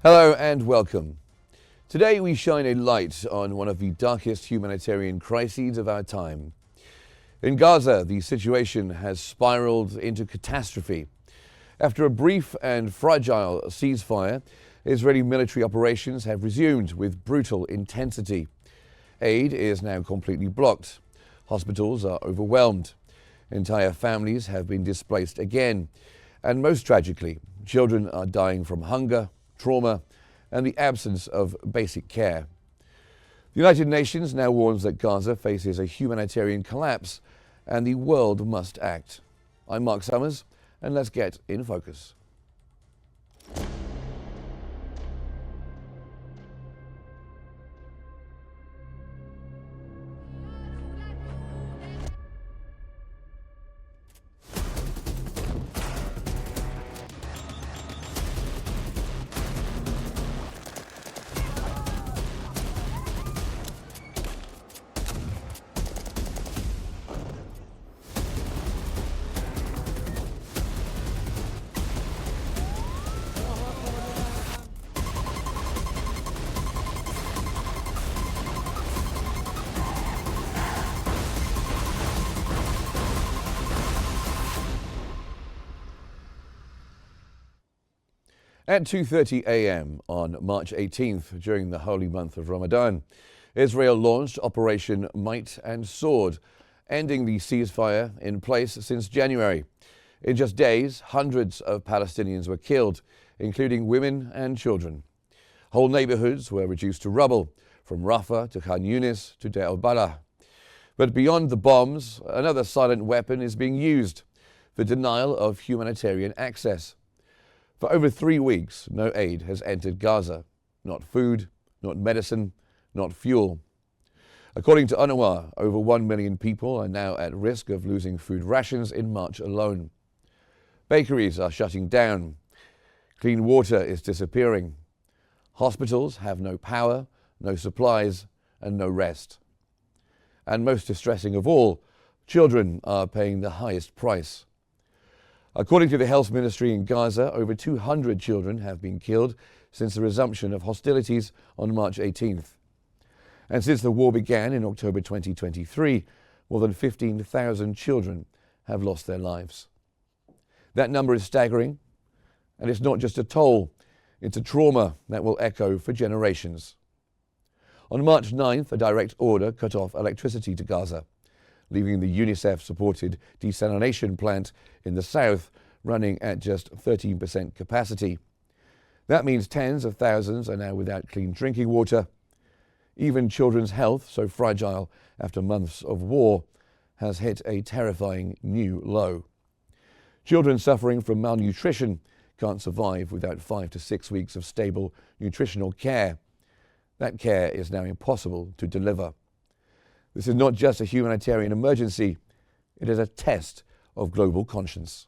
Hello and welcome. Today we shine a light on one of the darkest humanitarian crises of our time. In Gaza, the situation has spiraled into catastrophe. After a brief and fragile ceasefire, Israeli military operations have resumed with brutal intensity. Aid is now completely blocked. Hospitals are overwhelmed. Entire families have been displaced again. And most tragically, children are dying from hunger, trauma, and the absence of basic care. The United Nations now warns that Gaza faces a humanitarian collapse and the world must act. I'm Mark Summers, and let's get in focus. At 2:30 a.m. on March 18th, during the holy month of Ramadan, Israel launched Operation Might and Sword, ending the ceasefire in place since January. In just days, hundreds of Palestinians were killed, including women and children. Whole neighborhoods were reduced to rubble, from Rafah to Qnews to Deir al-Balah. But beyond the bombs, another silent weapon is being used: the denial of humanitarian access. For over 3 weeks, no aid has entered Gaza. Not food, not medicine, not fuel. According to UNRWA, over 1 million people are now at risk of losing food rations in March alone. Bakeries are shutting down. Clean water is disappearing. Hospitals have no power, no supplies, and no rest. And most distressing of all, children are paying the highest price. According to the Health Ministry in Gaza, over 200 children have been killed since the resumption of hostilities on March 18th. And since the war began in October 2023, more than 15,000 children have lost their lives. That number is staggering, and it's not just a toll, it's a trauma that will echo for generations. On March 9th, a direct order cut off electricity to Gaza, leaving the UNICEF-supported desalination plant in the south running at just 13% capacity. That means tens of thousands are now without clean drinking water. Even children's health, so fragile after months of war, has hit a terrifying new low. Children suffering from malnutrition can't survive without 5 to 6 weeks of stable nutritional care. That care is now impossible to deliver. This is not just a humanitarian emergency, it is a test of global conscience.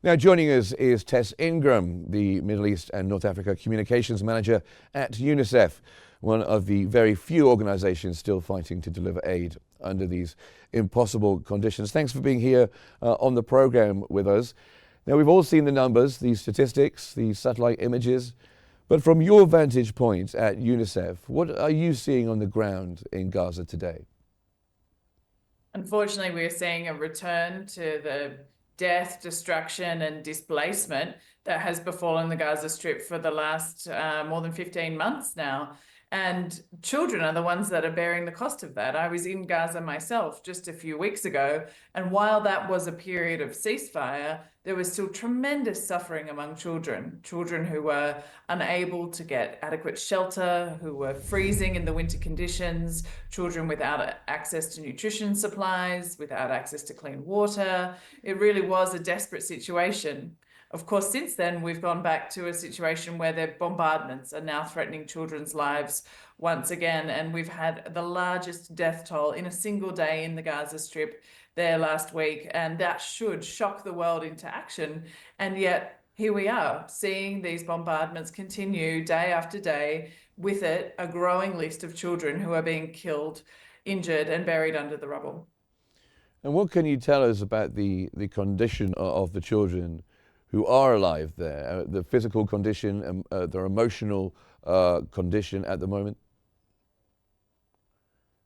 Now joining us is Tess Ingram, the Middle East and North Africa Communications Manager at UNICEF, one of the very few organizations still fighting to deliver aid under these impossible conditions. Thanks for being here on the program with us. Now, we've all seen the numbers, the statistics, the satellite images, but from your vantage point at UNICEF, what are you seeing on the ground in Gaza today? Unfortunately, we're seeing a return to the death, destruction, and displacement that has befallen the Gaza Strip for the last more than 15 months now. And children are the ones that are bearing the cost of that. I was in Gaza myself just a few weeks ago, and while that was a period of ceasefire, there was still tremendous suffering among children who were unable to get adequate shelter, who were freezing in the winter conditions, children without access to nutrition supplies, without access to clean water. It really was a desperate situation. Of course, since then, we've gone back to a situation where the bombardments are now threatening children's lives once again, and we've had the largest death toll in a single day in the Gaza Strip there last week, and that should shock the world into action. And yet, here we are, seeing these bombardments continue day after day, with it a growing list of children who are being killed injured and buried under the rubble. And what can you tell us about the condition of the children who are alive there, the physical condition, their emotional condition at the moment?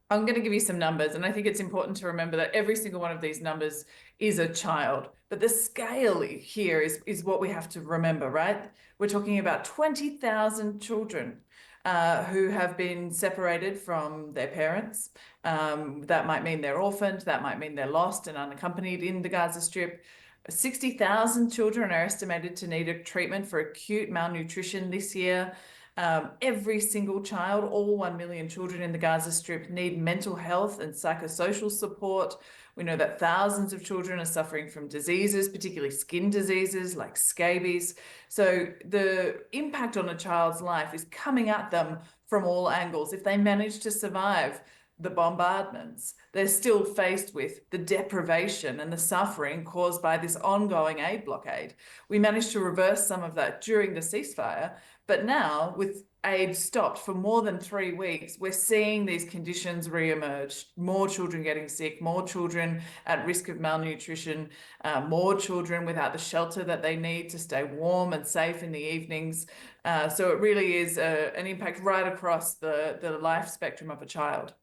I'm going to give you some numbers, and I think it's important to remember that every single one of these numbers is a child, but the scale here is what we have to remember, right? We're talking about 20,000 children who have been separated from their parents. That might mean they're orphaned, that might mean they're lost and unaccompanied in the Gaza Strip. 60,000 children are estimated to need a treatment for acute malnutrition this year. Every single child, all 1 million children in the Gaza Strip, need mental health and psychosocial support. We know that thousands of children are suffering from diseases, particularly skin diseases like scabies. So the impact on a child's life is coming at them from all angles. If they manage to survive the bombardments, they're still faced with the deprivation and the suffering caused by this ongoing aid blockade. We managed to reverse some of that during the ceasefire, but now with aid stopped for more than 3 weeks, we're seeing these conditions re-emerge. More children getting sick, more children at risk of malnutrition, more children without the shelter that they need to stay warm and safe in the evenings. So it really is an impact right across the life spectrum of a child.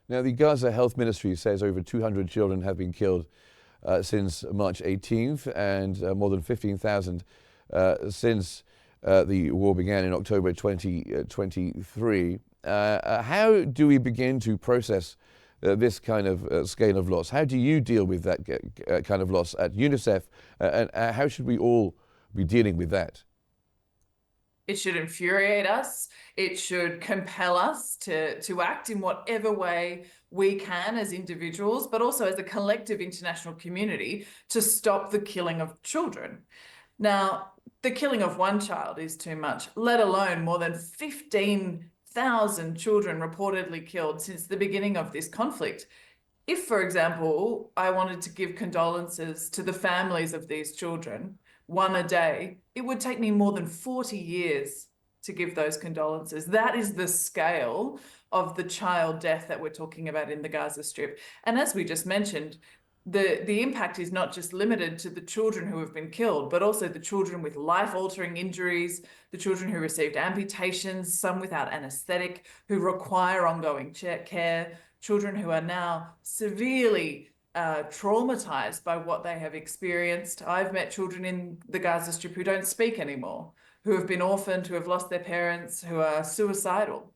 Now, the Gaza Health Ministry says over 200 children have been killed since March 18th and more than 15,000 since the war began in October 2023. How do we begin to process this kind of scale of loss? How do you deal with that kind of loss at UNICEF? And how should we all be dealing with that? It should infuriate us. It should compel us to act in whatever way we can as individuals, but also as a collective international community to stop the killing of children. Now, the killing of one child is too much, let alone more than 15,000 children reportedly killed since the beginning of this conflict. If, for example, I wanted to give condolences to the families of these children, one a day, it would take me more than 40 years to give those condolences. That is the scale of the child death that we're talking about in the Gaza Strip. And as we just mentioned, the impact is not just limited to the children who have been killed, but also the children with life-altering injuries, the children who received amputations, some without anesthetic, who require ongoing care, children who are now severely traumatized by what they have experienced. I've met children in the Gaza Strip who don't speak anymore, who have been orphaned, who have lost their parents, who are suicidal.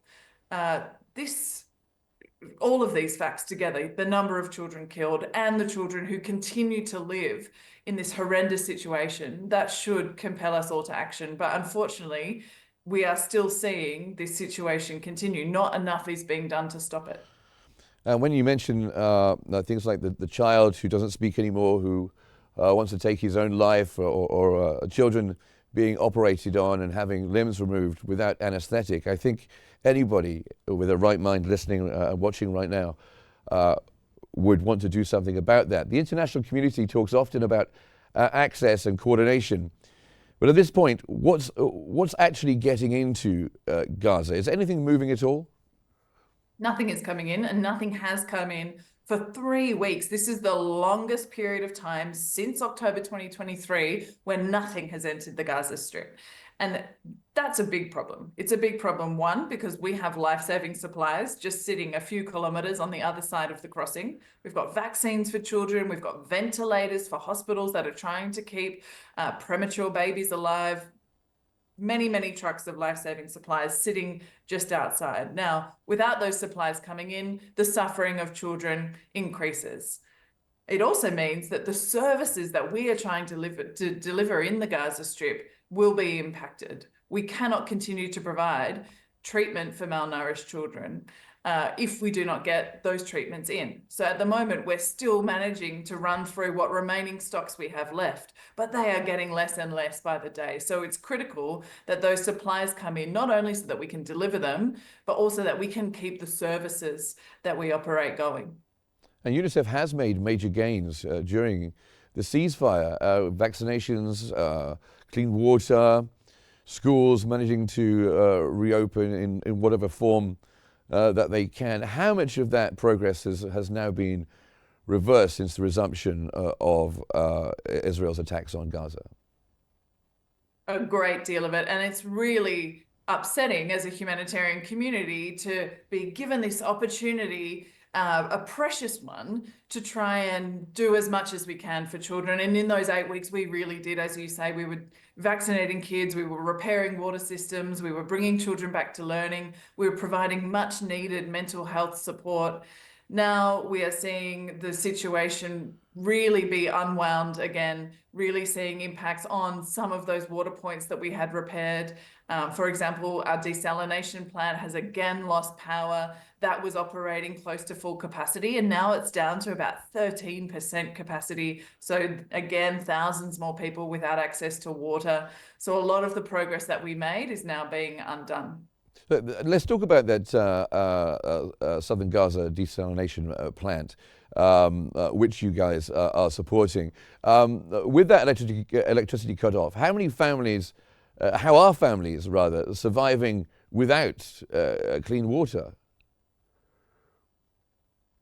All of these facts together, the number of children killed and the children who continue to live in this horrendous situation, that should compel us all to action. But unfortunately, we are still seeing this situation continue. Not enough is being done to stop it. When you mention things like the child who doesn't speak anymore, who wants to take his own life, or children being operated on and having limbs removed without anesthetic, I think anybody with a right mind listening and watching right now would want to do something about that. The international community talks often about access and coordination. But at this point, what's actually getting into Gaza? Is anything moving at all? Nothing is coming in, and nothing has come in for 3 weeks. This is the longest period of time since October 2023 when nothing has entered the Gaza Strip. And that's a big problem. It's a big problem, one, because we have life-saving supplies just sitting a few kilometers on the other side of the crossing. We've got vaccines for children. We've got ventilators for hospitals that are trying to keep premature babies alive. Many, many trucks of life-saving supplies sitting just outside. Now, without those supplies coming in, the suffering of children increases. It also means that the services that we are trying to deliver in the Gaza Strip will be impacted. We cannot continue to provide treatment for malnourished children if we do not get those treatments in. So at the moment, we're still managing to run through what remaining stocks we have left, but they are getting less and less by the day. So it's critical that those supplies come in, not only so that we can deliver them, but also that we can keep the services that we operate going. And UNICEF has made major gains during the ceasefire. Vaccinations, clean water, schools managing to reopen in whatever form that they can. How much of that progress has now been reversed since the resumption of Israel's attacks on Gaza? A great deal of it. And it's really upsetting as a humanitarian community to be given this opportunity, a precious one, to try and do as much as we can for children. And in those 8 weeks, we really did, as you say, we were vaccinating kids, we were repairing water systems, we were bringing children back to learning, we were providing much needed mental health support. Now we are seeing the situation really be unwound again, really seeing impacts on some of those water points that we had repaired. For example, our desalination plant has again lost power. That was operating close to full capacity, and now it's down to about 13% capacity. So again, thousands more people without access to water. So a lot of the progress that we made is now being undone. Let's talk about that southern Gaza desalination plant, which you guys are supporting. With that electricity cut off, how are families rather surviving without clean water?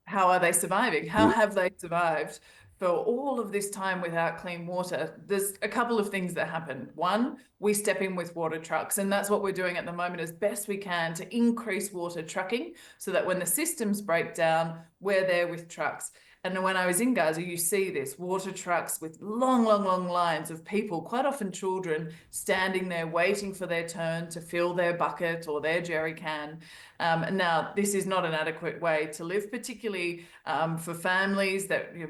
How are they surviving? How have they survived for all of this time without clean water? There's a couple of things that happen. One, we step in with water trucks, and that's what we're doing at the moment as best we can to increase water trucking so that when the systems break down, we're there with trucks. And when I was in Gaza, you see this, water trucks with long, long, long lines of people, quite often children, standing there waiting for their turn to fill their bucket or their jerry can. Now, this is not an adequate way to live, particularly for families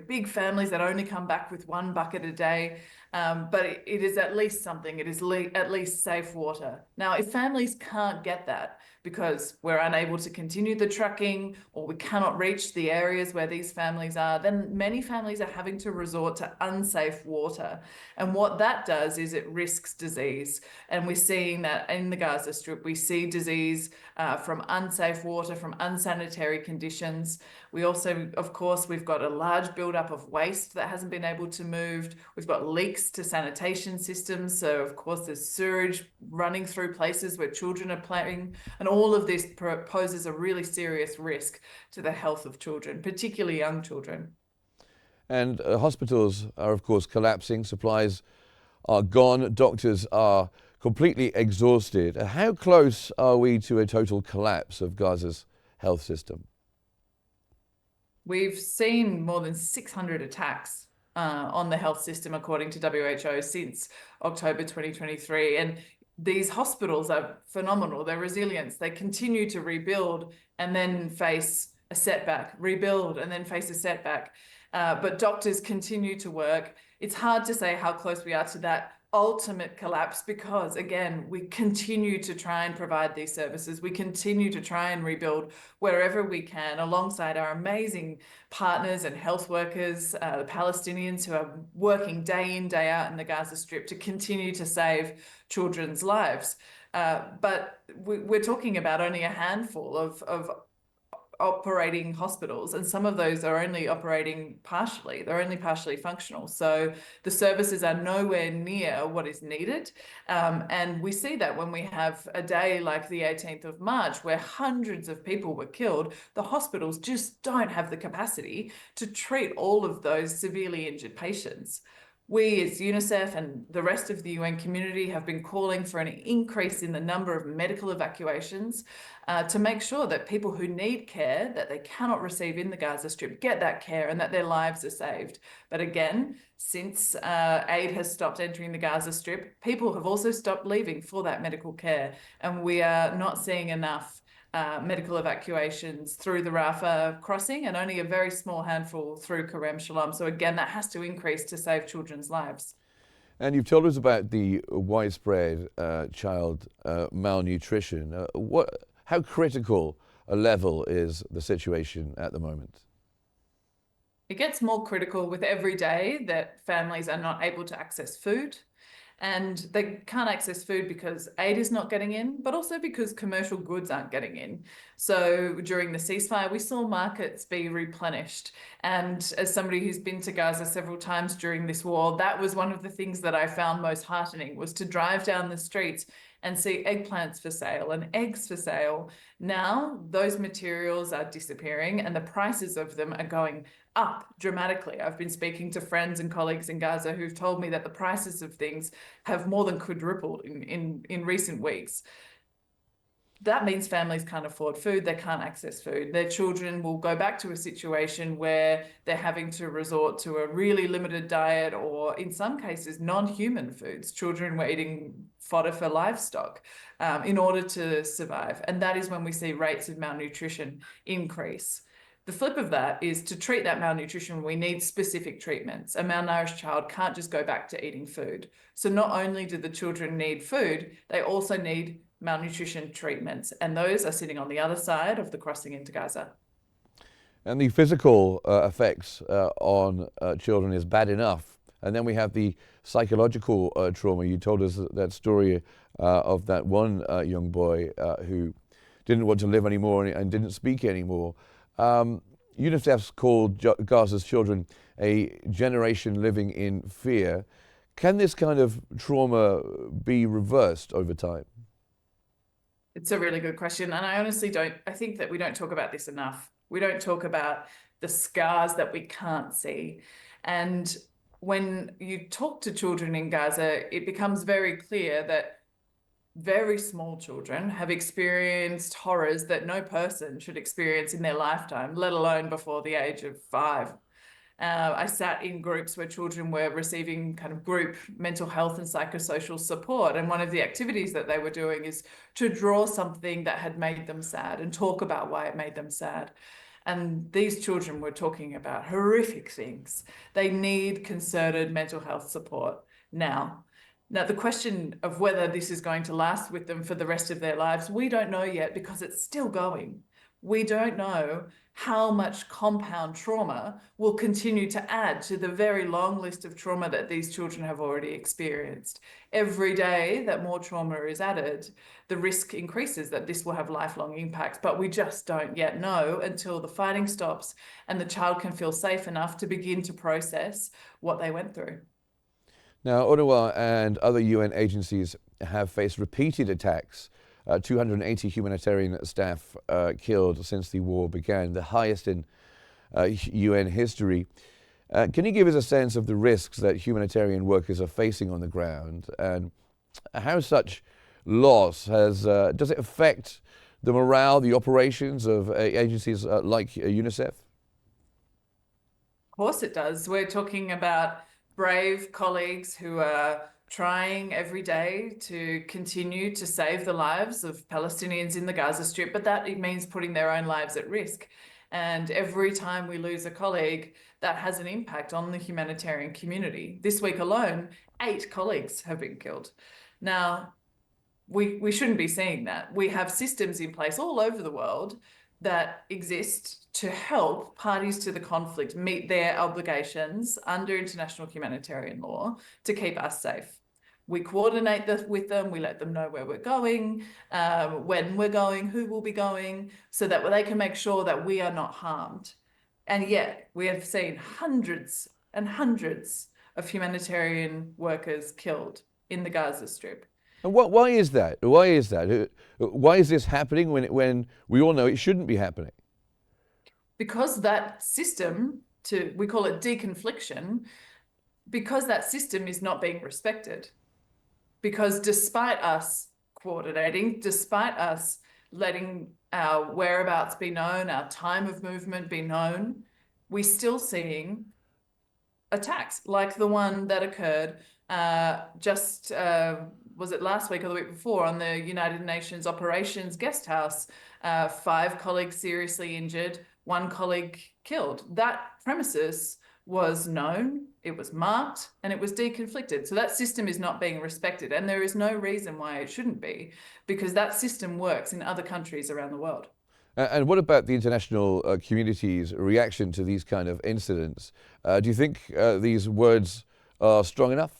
big families that only come back with one bucket a day. But it is at least something. It is at least safe water. Now, if families can't get that because we're unable to continue the trucking or we cannot reach the areas where these families are, then many families are having to resort to unsafe water. And what that does is it risks disease. And we're seeing that in the Gaza Strip. We see disease from unsafe water, from unsanitary conditions. We also, of course, we've got a large buildup of waste that hasn't been able to move. We've got leaks to sanitation systems. So, of course, there's sewage running through places where children are playing. And all of this poses a really serious risk to the health of children, particularly young children. And hospitals are, of course, collapsing. Supplies are gone. Doctors are completely exhausted. How close are we to a total collapse of Gaza's health system? We've seen more than 600 attacks on the health system, according to WHO, since October 2023. And these hospitals are phenomenal. Their resilience, they continue to rebuild and then face a setback, rebuild and then face a setback. But doctors continue to work. It's hard to say how close we are to that ultimate collapse because, again, we continue to try and provide these services. We continue to try and rebuild wherever we can alongside our amazing partners and health workers, the Palestinians who are working day in, day out in the Gaza Strip to continue to save children's lives. But we're talking about only a handful of operating hospitals, and some of those are only operating partially. They're only partially functional. So the services are nowhere near what is needed. And we see that when we have a day like the 18th of March, where hundreds of people were killed, the hospitals just don't have the capacity to treat all of those severely injured patients. We as UNICEF and the rest of the UN community have been calling for an increase in the number of medical evacuations to make sure that people who need care that they cannot receive in the Gaza Strip get that care and that their lives are saved. But again, since aid has stopped entering the Gaza Strip, people have also stopped leaving for that medical care, and we are not seeing enough medical evacuations through the Rafah crossing and only a very small handful through Kerem Shalom. So again, that has to increase to save children's lives. And you've told us about the widespread child malnutrition. How critical a level is the situation at the moment? It gets more critical with every day that families are not able to access food. And they can't access food because aid is not getting in, but also because commercial goods aren't getting in. So during the ceasefire, we saw markets be replenished. And as somebody who's been to Gaza several times during this war, that was one of the things that I found most heartening, was to drive down the streets and see eggplants for sale and eggs for sale. Now those materials are disappearing and the prices of them are going up dramatically. I've been speaking to friends and colleagues in Gaza who've told me that the prices of things have more than quadrupled in recent weeks. That means families can't afford food, they can't access food. Their children will go back to a situation where they're having to resort to a really limited diet, or in some cases, non-human foods. Children were eating fodder for livestock in order to survive. And that is when we see rates of malnutrition increase. The flip of that is, to treat that malnutrition, we need specific treatments. A malnourished child can't just go back to eating food. So not only do the children need food, they also need malnutrition treatments, and those are sitting on the other side of the crossing into Gaza. And the physical effects on children is bad enough. And then we have the psychological trauma. You told us that story of that one young boy who didn't want to live anymore and didn't speak anymore. UNICEF's called Gaza's children a generation living in fear. Can this kind of trauma be reversed over time? It's a really good question. And I honestly I think that we don't talk about this enough. We don't talk about the scars that we can't see. And when you talk to children in Gaza, it becomes very clear that very small children have experienced horrors that no person should experience in their lifetime, let alone before the age of 5. I sat in groups where children were receiving kind of group mental health and psychosocial support. And one of the activities that they were doing is to draw something that had made them sad and talk about why it made them sad. And these children were talking about horrific things. They need concerted mental health support now. Now, the question of whether this is going to last with them for the rest of their lives, we don't know yet, because it's still going. We don't know how much compound trauma will continue to add to the very long list of trauma that these children have already experienced. Every day that more trauma is added, the risk increases that this will have lifelong impacts, but we just don't yet know until the fighting stops and the child can feel safe enough to begin to process what they went through. Now, UNRWA and other UN agencies have faced repeated attacks. 280 humanitarian staff killed since the war began, the highest in UN history. Can you give us a sense of the risks that humanitarian workers are facing on the ground, and how such loss does it affect the morale, the operations of agencies like UNICEF? Of course it does. We're talking about brave colleagues who are trying every day to continue to save the lives of Palestinians in the Gaza Strip, but that it means putting their own lives at risk. And every time we lose a colleague, that has an impact on the humanitarian community. This week alone, 8 colleagues have been killed. Now, we shouldn't be seeing that. We have systems in place all over the world that exist to help parties to the conflict meet their obligations under international humanitarian law to keep us safe. We coordinate with them, we let them know where we're going, when we're going, who will be going, so that they can make sure that we are not harmed. And yet we have seen hundreds and hundreds of humanitarian workers killed in the Gaza Strip. And why is that? Why is that? Why is this happening when we all know it shouldn't be happening? Because that system, we call it deconfliction, because that system is not being respected. Because despite us coordinating, despite us letting our whereabouts be known, our time of movement be known, we're still seeing attacks like the one that occurred was it last week or the week before, on the United Nations Operations Guest House? 5 colleagues seriously injured, 1 colleague killed. That premises was known, it was marked, and it was deconflicted. So that system is not being respected, and there is no reason why it shouldn't be, because that system works in other countries around the world. And what about the international community's reaction to these kind of incidents? Do you think these words are strong enough?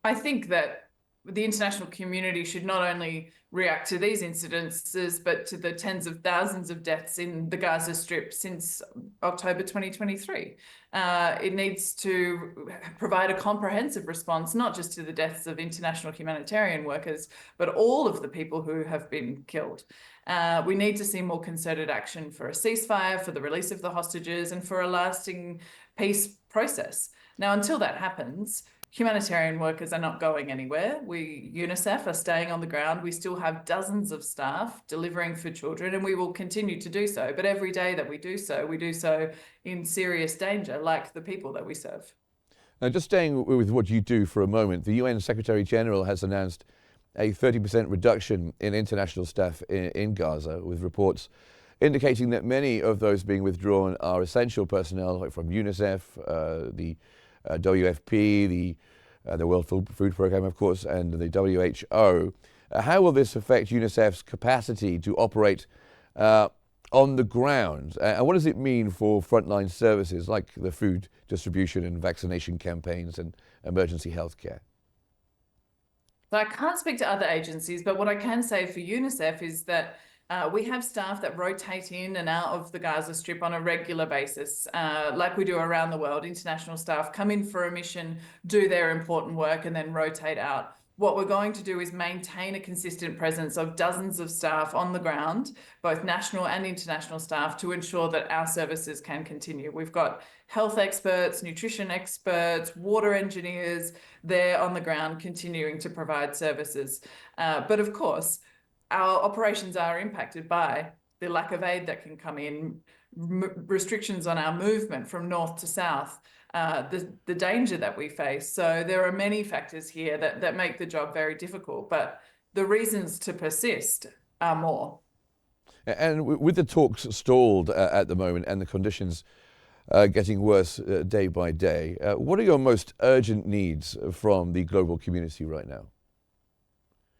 I think that the international community should not only react to these incidences, but to the tens of thousands of deaths in the Gaza Strip since October 2023. It needs to provide a comprehensive response, not just to the deaths of international humanitarian workers, but all of the people who have been killed. We need to see more concerted action for a ceasefire, for the release of the hostages, and for a lasting peace process. Now, until that happens, humanitarian workers are not going anywhere. UNICEF are staying on the ground. We still have dozens of staff delivering for children, and we will continue to do so. But every day that we do so in serious danger, like the people that we serve. Now, just staying with what you do for a moment, the UN Secretary General has announced a 30% reduction in international staff in Gaza, with reports indicating that many of those being withdrawn are essential personnel, like from UNICEF, the WFP, the World Food Programme, of course, and the WHO. How will this affect UNICEF's capacity to operate on the ground? And what does it mean for frontline services like the food distribution and vaccination campaigns and emergency healthcare? So I can't speak to other agencies, but what I can say for UNICEF is that we have staff that rotate in and out of the Gaza Strip on a regular basis, like we do around the world. International staff come in for a mission, do their important work, and then rotate out. What we're going to do is maintain a consistent presence of dozens of staff on the ground, both national and international staff, to ensure that our services can continue. We've got health experts, nutrition experts, water engineers there on the ground continuing to provide services. But of course, our operations are impacted by the lack of aid that can come in, restrictions on our movement from north to south, the danger that we face. So there are many factors here that make the job very difficult, but the reasons to persist are more. And with the talks stalled at the moment and the conditions getting worse day by day, what are your most urgent needs from the global community right now?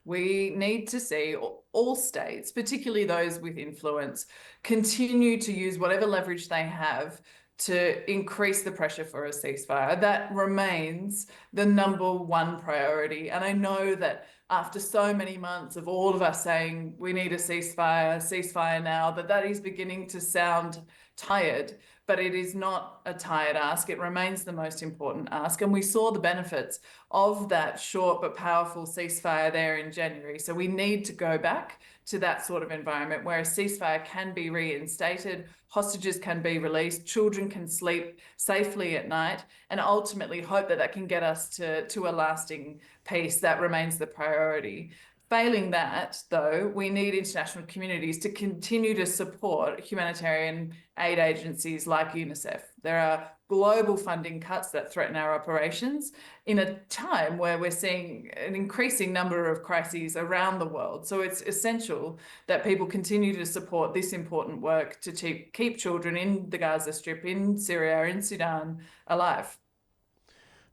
We need to see all states, particularly those with influence, continue to use whatever leverage they have to increase the pressure for a ceasefire. That remains the #1 priority. And I know that after so many months of all of us saying we need a ceasefire now, that is beginning to sound tired, but it is not a tired ask. It remains the most important ask. And we saw the benefits of that short but powerful ceasefire there in January. So we need to go back to that sort of environment where a ceasefire can be reinstated, hostages can be released, children can sleep safely at night, and ultimately hope that can get us to a lasting peace. That remains the priority. Failing that, though, we need international communities to continue to support humanitarian aid agencies like UNICEF. There are global funding cuts that threaten our operations in a time where we're seeing an increasing number of crises around the world. So it's essential that people continue to support this important work to keep children in the Gaza Strip, in Syria, in Sudan, alive.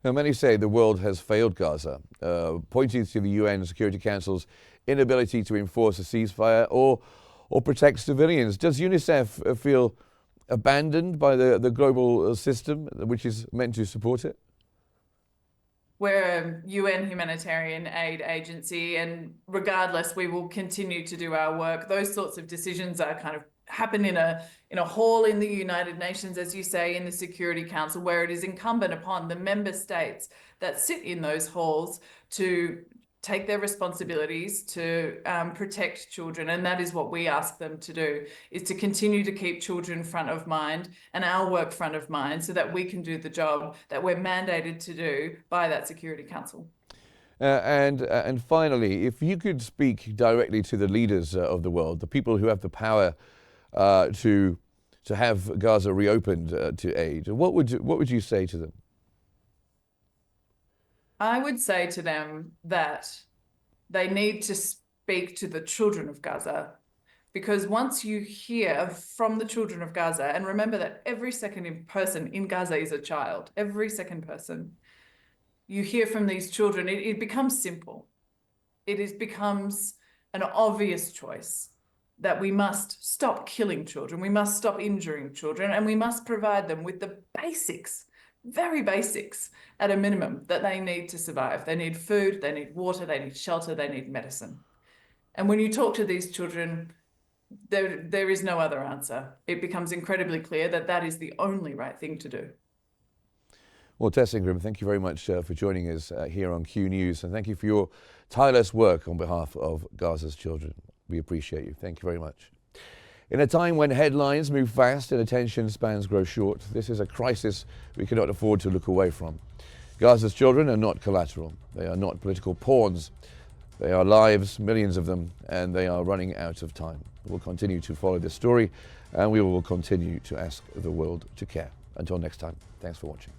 Now, many say the world has failed Gaza, pointing to the UN Security Council's inability to enforce a ceasefire or protect civilians. Does UNICEF feel abandoned by the global system, which is meant to support it? We're a UN humanitarian aid agency, and regardless, we will continue to do our work. Those sorts of decisions are kind of happen in a hall in the United Nations, as you say, in the Security Council, where it is incumbent upon the member states that sit in those halls to take their responsibilities to protect children. And that is what we ask them to do, is to continue to keep children front of mind and our work front of mind so that we can do the job that we're mandated to do by that Security Council. And finally, if you could speak directly to the leaders of the world, the people who have the power to have Gaza reopened to aid, what would you say to them? I would say to them that they need to speak to the children of Gaza, because once you hear from the children of Gaza, and remember that every second person in Gaza is a child, every second person, you hear from these children, it becomes simple. It becomes an obvious choice that we must stop killing children, we must stop injuring children, and we must provide them with the basics, very basics at a minimum that they need to survive. They need food, they need water, they need shelter, they need medicine. And when you talk to these children, there is no other answer. It becomes incredibly clear that that is the only right thing to do. Well, Tess Ingram, thank you very much for joining us here on Q News, and thank you for your tireless work on behalf of Gaza's children. We appreciate you. Thank you very much. In a time when headlines move fast and attention spans grow short, this is a crisis we cannot afford to look away from. Gaza's children are not collateral. They are not political pawns. They are lives, millions of them, and they are running out of time. We'll continue to follow this story, and we will continue to ask the world to care. Until next time, thanks for watching.